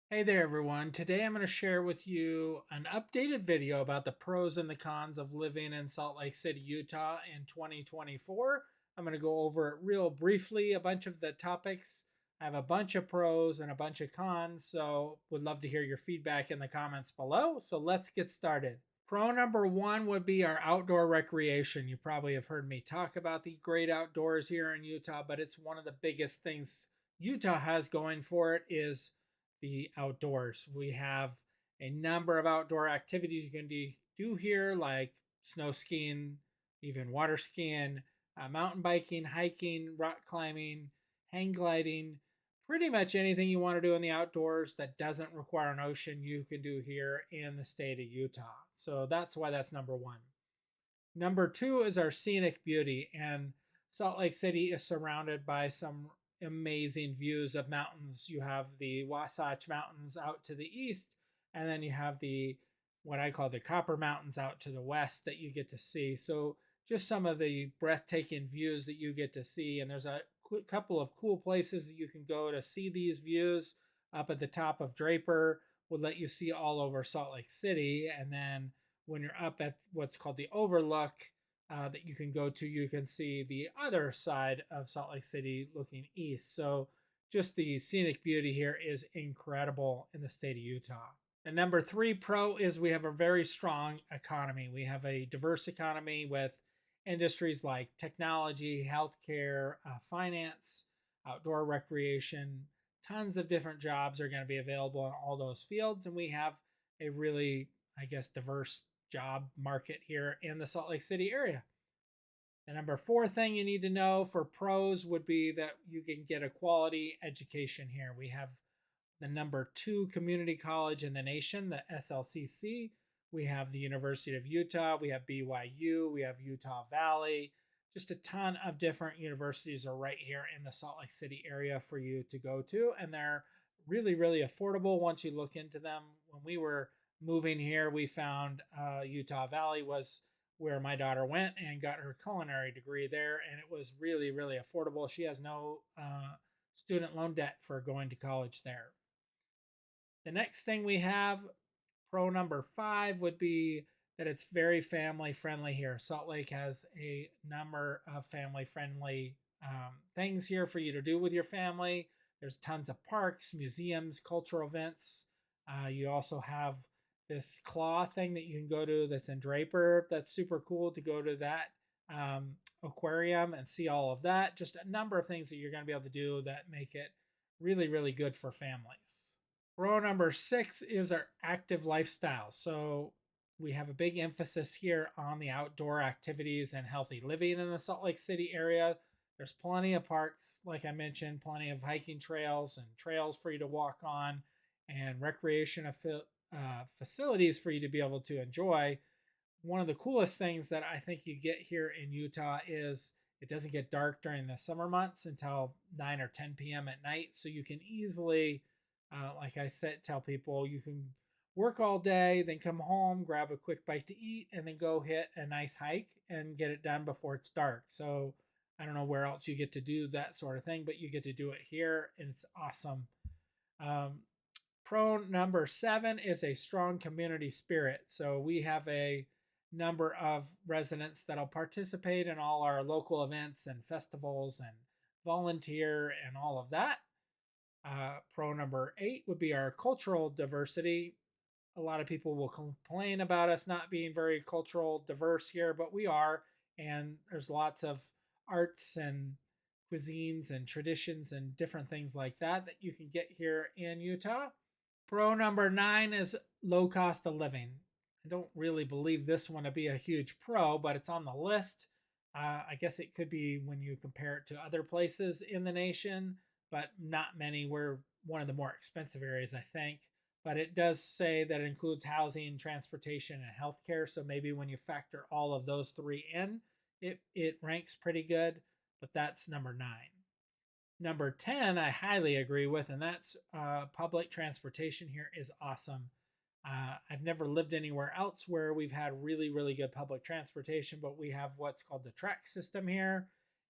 Hey there, everyone. Today I'm going to share with you an updated video about the pros and the cons of living in Salt Lake City, Utah in 2024. I'm going to go over it real briefly, a bunch of the topics. I have a bunch of pros and a bunch of cons, so would love to hear your feedback in the comments below. So let's get started. Pro number one would be our outdoor recreation. You probably have heard me talk about the great outdoors here in Utah, but it's one of the biggest things Utah has going for it is the outdoors. We have a number of outdoor activities you can do here, like snow skiing, even water skiing, mountain biking, hiking, rock climbing, hang gliding. Pretty much anything you want to do in the outdoors that doesn't require an ocean, you can do here in the state of Utah. So that's why that's number one. Number two is our scenic beauty, and Salt Lake City is surrounded by some amazing views of mountains. You have the Wasatch Mountains out to the east, and then you have the what I call the Copper Mountains out to the west that you get to see. So just some of the breathtaking views that you get to see, and there's a couple of cool places that you can go to see these views. Up at the top of Draper would let you see all over Salt Lake City, and then when you're up at what's called the Overlook that you can go to, you can see the other side of Salt Lake City looking east. So just the scenic beauty here is incredible in the state of Utah. And number three pro is we have a very strong economy. We have a diverse economy with industries like technology, healthcare, finance, outdoor recreation. Tons of different jobs are going to be available in all those fields. And we have a really, I guess, diverse job market here in the Salt Lake City area. The number four thing you need to know for pros would be that you can get a quality education here. We have the number two community college in the nation, the SLCC. We have the University of Utah. We have BYU. We have Utah Valley. Just a ton of different universities are right here in the Salt Lake City area for you to go to. And they're really, really affordable once you look into them. When we were moving here, we found Utah Valley was where my daughter went and got her culinary degree there. And it was really, really affordable. She has no student loan debt for going to college there. The next thing we have, pro number five, would be that it's very family friendly here. Salt Lake has a number of family friendly things here for you to do with your family. There's tons of parks, museums, cultural events. You also have this claw thing that you can go to that's in Draper. That's super cool to go to that aquarium and see all of that. Just a number of things that you're going to be able to do that make it really, really good for families. Pro number six is our active lifestyle. So we have a big emphasis here on the outdoor activities and healthy living in the Salt Lake City area. There's plenty of parks, like I mentioned, plenty of hiking trails and trails for you to walk on, and recreation facilities for you to be able to enjoy. One of the coolest things that I think you get here in Utah is it doesn't get dark during the summer months until 9 or 10 p.m. at night. So you can easily, like I said, tell people you can work all day, then come home, grab a quick bite to eat, and then go hit a nice hike and get it done before it's dark. So I don't know where else you get to do that sort of thing, but you get to do it here, and it's awesome. Um, Pro number seven is a strong community spirit. So we have a number of residents that'll participate in all our local events and festivals and volunteer and all of that. Pro number eight would be our cultural diversity. A lot of people will complain about us not being very cultural diverse here, but we are. And there's lots of arts and cuisines and traditions and different things like that that you can get here in Utah. Pro number nine is low cost of living. I don't really believe this one to be a huge pro, but it's on the list. I guess it could be when you compare it to other places in the nation, but not many. We're one of the more expensive areas, I think. But it does say that it includes housing, transportation, and healthcare. So maybe when you factor all of those three in, it ranks pretty good. But that's number nine. Number 10, I highly agree with, and that's public transportation here is awesome. I've never lived anywhere else where we've had really, really good public transportation, but we have what's called the track system here,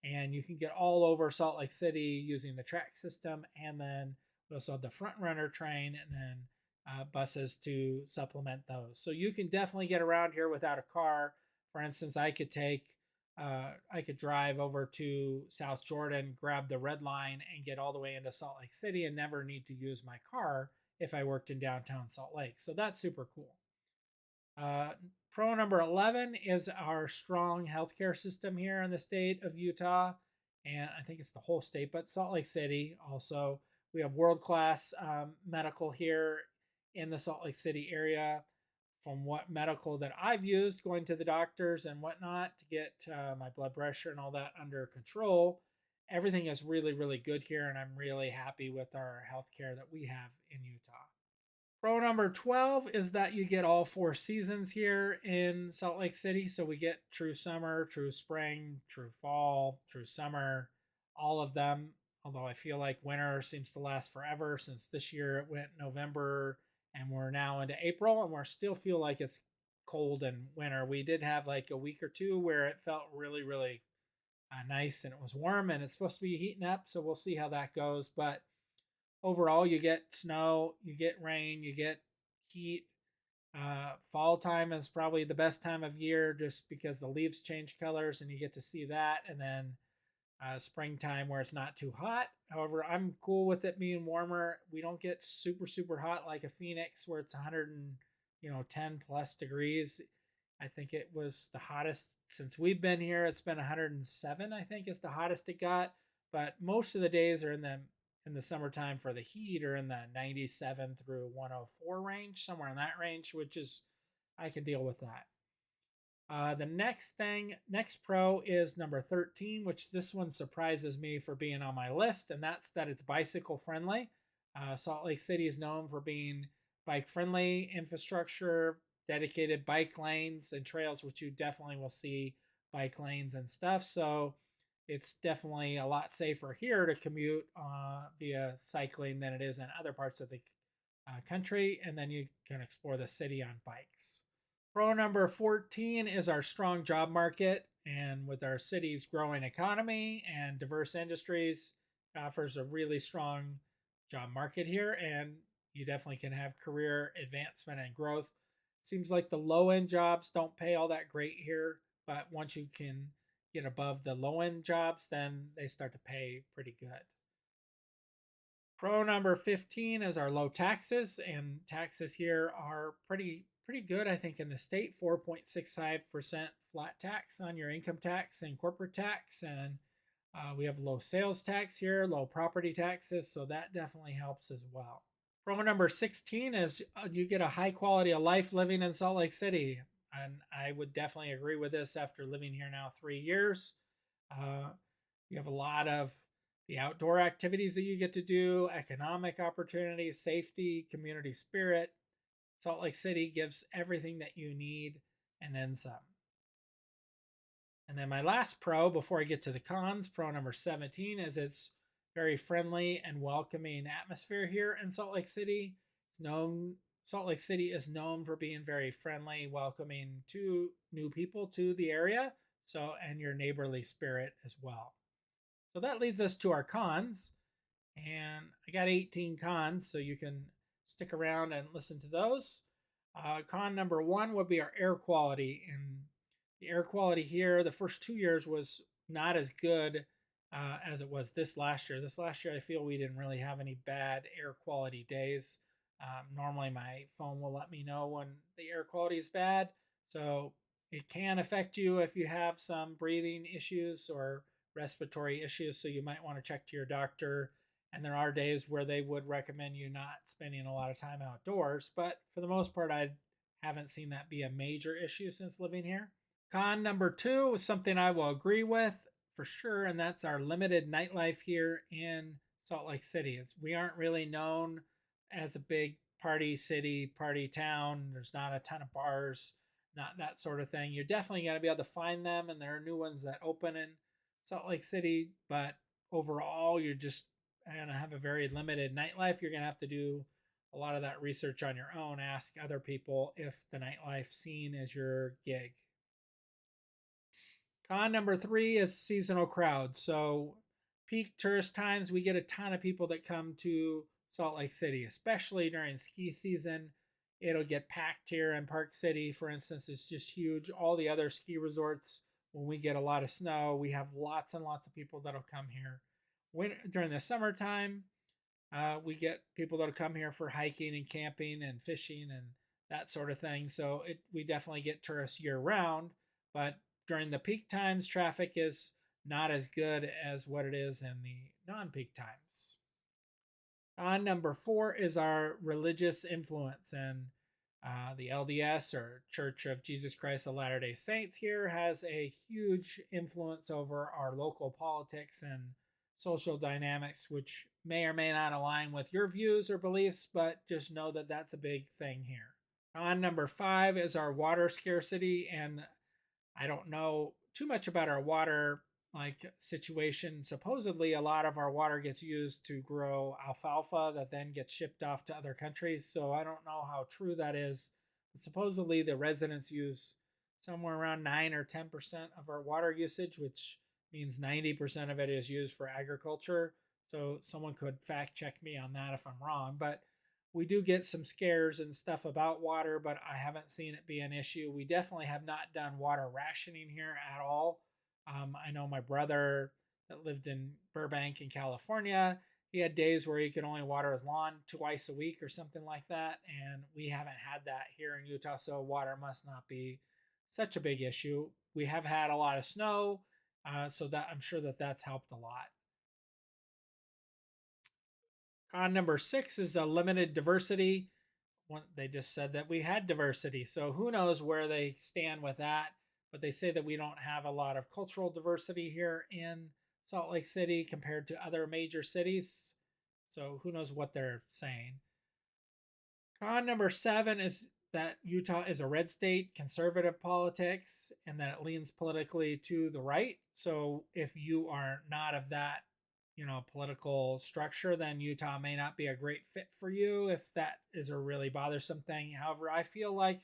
and you can get all over Salt Lake City using the track system. And then We also have the front runner train, and then buses to supplement those. So you can definitely get around here without a car. For instance, I could drive over to South Jordan, grab the red line, and get all the way into Salt Lake City and never need to use my car if I worked in downtown Salt Lake. So that's super cool. Uh, Pro number 11 is our strong healthcare system here in the state of Utah. And I think it's the whole state, but Salt Lake City also. We have world class medical here in the Salt Lake City area. From what medical that I've used, going to the doctors and whatnot to get my blood pressure and all that under control, everything is really, really good here. And I'm really happy with our healthcare that we have in Utah. Pro number 12 is that you get all 4 seasons here in Salt Lake City. So we get true summer, true spring, true fall, true summer, all of them. Although I feel like winter seems to last forever since this year it went November and we're now into April and we're still feel like it's cold and winter. We did have like a week or two where it felt really, really nice and it was warm and it's supposed to be heating up. So we'll see how that goes. But overall, you get snow, you get rain, you get heat. Fall time is probably the best time of year just because the leaves change colors and you get to see that. And then springtime where it's not too hot. However, I'm cool with it being warmer. We don't get super, super hot like a Phoenix where it's 100 and 10 plus degrees. I think it was the hottest since we've been here. It's been 107, I think, is the hottest it got. But most of the days are in the summertime for the heat or in the 97 through 104 range, somewhere in that range, which is I can deal with that. The next pro is number 13, which this one surprises me for being on my list, and that's that it's bicycle friendly. Salt Lake City is known for being bike friendly infrastructure, dedicated bike lanes and trails, which you definitely will see bike lanes and stuff. So it's definitely a lot safer here to commute via cycling than it is in other parts of the country. And then you can explore the city on bikes. Pro number 14 is our strong job market. And with our city's growing economy and diverse industries, it offers a really strong job market here. And you definitely can have career advancement and growth. Seems like the low end jobs don't pay all that great here, but once you can get above the low end jobs, then they start to pay pretty good. Pro number 15 is our low taxes, and taxes here are pretty good, I think, in the state. 4.65% flat tax on your income tax and corporate tax, and we have low sales tax here, low property taxes, so that definitely helps as well. Pro number 16 is you get a high quality of life living in Salt Lake City. And I would definitely agree with this after living here now 3 years. You have a lot of the outdoor activities that you get to do, economic opportunities, safety, community spirit. Salt Lake City gives everything that you need and then some. And then my last pro before I get to the cons, pro number 17, is it's very friendly and welcoming atmosphere here in Salt Lake City. Salt Lake City is known for being very friendly, welcoming to new people to the area, and your neighborly spirit as well. So that leads us to our cons, and I got 18 cons, so you can stick around and listen to those. Con number 1 would be our air quality, and the air quality here the first 2 years was not as good as it was this last year. This last year, I feel we didn't really have any bad air quality days. Normally, my phone will let me know when the air quality is bad. So it can affect you if you have some breathing issues or respiratory issues. So you might want to check to your doctor. And there are days where they would recommend you not spending a lot of time outdoors. But for the most part, I haven't seen that be a major issue since living here. Con number 2 is something I will agree with for sure, and that's our limited nightlife here in Salt Lake City. We aren't really known as a big party city, party town. There's not a ton of bars, not that sort of thing. You're definitely going to be able to find them, and there are new ones that open in Salt Lake City, but overall, you're just going to have a very limited nightlife. You're going to have to do a lot of that research on your own. Ask other people if the nightlife scene is your gig. Con number 3 is seasonal crowds. So peak tourist times, we get a ton of people that come to Salt Lake City, especially during ski season. It'll get packed here in Park City, for instance. It's just huge. All the other ski resorts, when we get a lot of snow, we have lots and lots of people that'll come here. During the summertime, we get people that'll come here for hiking and camping and fishing and that sort of thing. So we definitely get tourists year round, but during the peak times, traffic is not as good as what it is in the non-peak times. On number 4 is our religious influence, and the LDS, or Church of Jesus Christ of Latter-day Saints, here has a huge influence over our local politics and social dynamics, which may or may not align with your views or beliefs, but just know that that's a big thing here. On number 5 is our water scarcity, and I don't know too much about our water situation. Supposedly, a lot of our water gets used to grow alfalfa that then gets shipped off to other countries. So I don't know how true that is. But supposedly, the residents use somewhere around 9 or 10% of our water usage, which means 90% of it is used for agriculture. So someone could fact check me on that if I'm wrong. But we do get some scares and stuff about water, but I haven't seen it be an issue. We definitely have not done water rationing here at all. I know my brother that lived in Burbank in California, he had days where he could only water his lawn twice a week or something like that. And we haven't had that here in Utah, so water must not be such a big issue. We have had a lot of snow, so that I'm sure that that's helped a lot. Con number 6 is a limited diversity. They just said that we had diversity, so who knows where they stand with that. But they say that we don't have a lot of cultural diversity here in Salt Lake City compared to other major cities. So who knows what they're saying. Con number 7 is that Utah is a red state, conservative politics, and that it leans politically to the right. So if you are not of that, political structure, then Utah may not be a great fit for you if that is a really bothersome thing. However, I feel like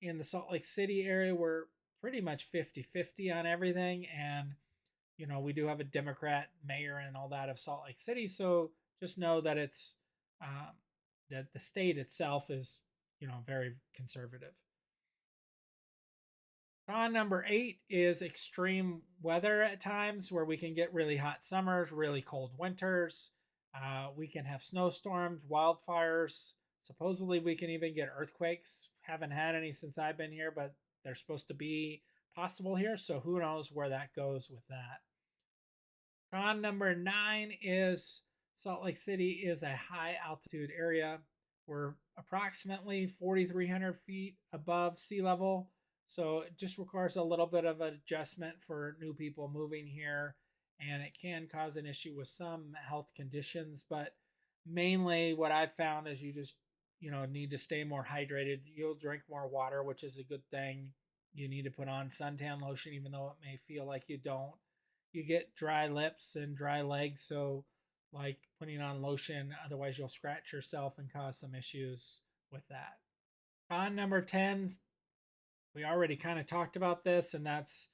in the Salt Lake City area, we're pretty much 50-50 on everything. And, we do have a Democrat mayor and all that of Salt Lake City. So just know that it's that the state itself is, very conservative. Con number 8 is extreme weather at times where we can get really hot summers, really cold winters. We can have snowstorms, wildfires. Supposedly, we can even get earthquakes. Haven't had any since I've been here, but they're supposed to be possible here. So who knows where that goes with that. Con number 9 is Salt Lake City is a high altitude area. We're approximately 4,300 feet above sea level. So it just requires a little bit of adjustment for new people moving here. And it can cause an issue with some health conditions. But mainly what I've found is you just, need to stay more hydrated. You'll drink more water, which is a good thing. You need to put on suntan lotion, even though it may feel like you don't. You get dry lips and dry legs. So like putting on lotion, otherwise you'll scratch yourself and cause some issues with that. Con number 10, we already kind of talked about this, and that's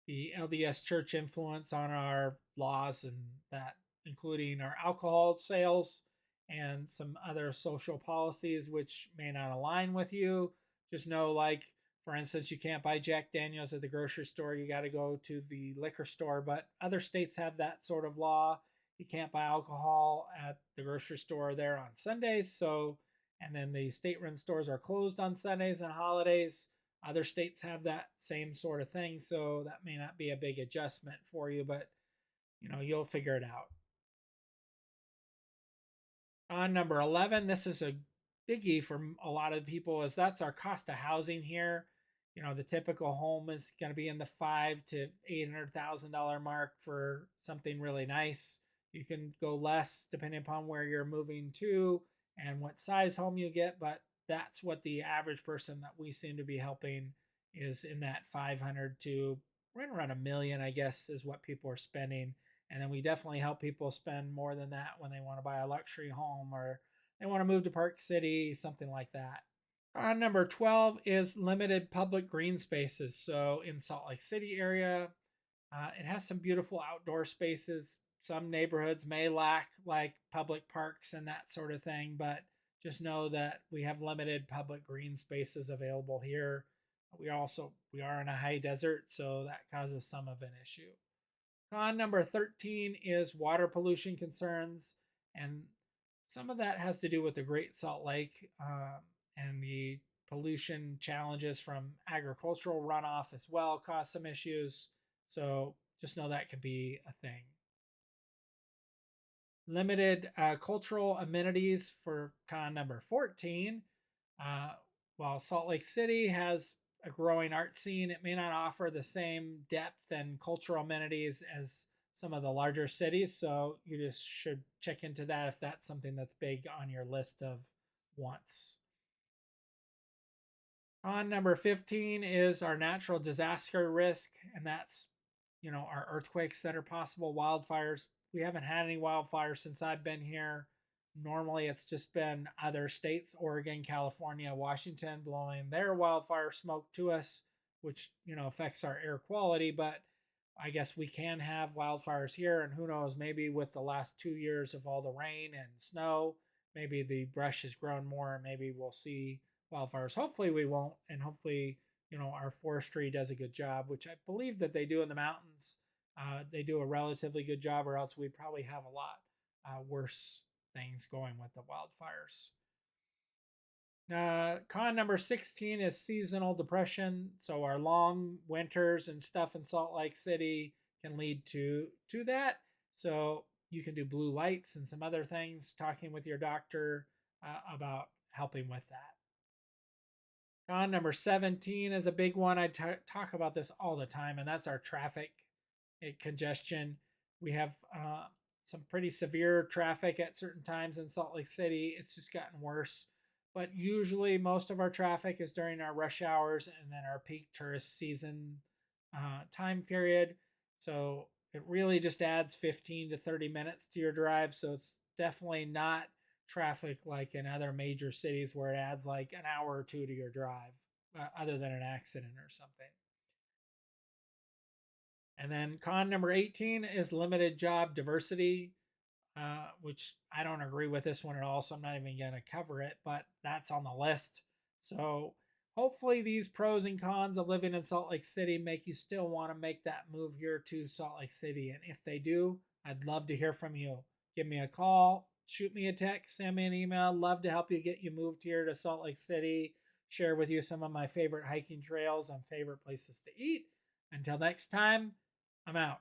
the LDS church influence on our laws, and that including our alcohol sales and some other social policies which may not align with you. Just know, like, for instance, you can't buy Jack Daniels at the grocery store. You got to go to the liquor store, but other states have that sort of law. You can't buy alcohol at the grocery store there on Sundays. So, and then the state-run stores are closed on Sundays and holidays. Other states have that same sort of thing, so that may not be a big adjustment for you, but you'll figure it out. On number 11, this is a biggie for a lot of people, is that's our cost of housing here. The typical home is going to be in the $500,000 to $800,000 mark for something really nice. You can go less depending upon where you're moving to and what size home you get, but that's what the average person that we seem to be helping is in that 500 to right around $1 million, I guess, is what people are spending. And then we definitely help people spend more than that when they want to buy a luxury home or they want to move to Park City, something like that. Number 12 is limited public green spaces. So in Salt Lake City area, it has some beautiful outdoor spaces. some neighborhoods may lack like public parks and that sort of thing, but just know that we have limited public green spaces available here. We are in a high desert, so that causes some of an issue. Con number 13 is water pollution concerns, and some of that has to do with the Great Salt Lake and the pollution challenges from agricultural runoff as well cause some issues. So just know that could be a thing. Limited cultural amenities for con number 14. Uh, while Salt Lake City has a growing art scene, it may not offer the same depth and cultural amenities as some of the larger cities. So you just should check into that if that's something that's big on your list of wants. On number 15 is our natural disaster risk, and that's, our earthquakes that are possible, wildfires. We haven't had any wildfires since I've been here. Normally, it's just been other states, Oregon, California, Washington, blowing their wildfire smoke to us, which, affects our air quality. But I guess we can have wildfires here, and who knows, maybe with the last 2 years of all the rain and snow, maybe the brush has grown more, and maybe we'll see wildfires. Hopefully we won't, and hopefully, our forestry does a good job, which I believe that they do in the mountains. They do a relatively good job, or else we'd probably have a lot worse things going with the wildfires. Con number 16 is seasonal depression. So our long winters and stuff in Salt Lake City can lead to that. So you can do blue lights and some other things, talking with your doctor about helping with that. Con number 17 is a big one. I talk about this all the time, and that's our traffic congestion. We have some pretty severe traffic at certain times in Salt Lake City. It's just gotten worse. But usually most of our traffic is during our rush hours and then our peak tourist season time period. So it really just adds 15 to 30 minutes to your drive. So it's definitely not traffic like in other major cities where it adds like an hour or two to your drive, other than an accident or something. And then con number 18 is limited job diversity, which I don't agree with this one at all, so I'm not even going to cover it, but that's on the list. So hopefully these pros and cons of living in Salt Lake City make you still want to make that move here to Salt Lake City. And if they do, I'd love to hear from you. Give me a call, shoot me a text, send me an email. Love to help you get you moved here to Salt Lake City, share with you some of my favorite hiking trails and favorite places to eat. Until next time, I'm out.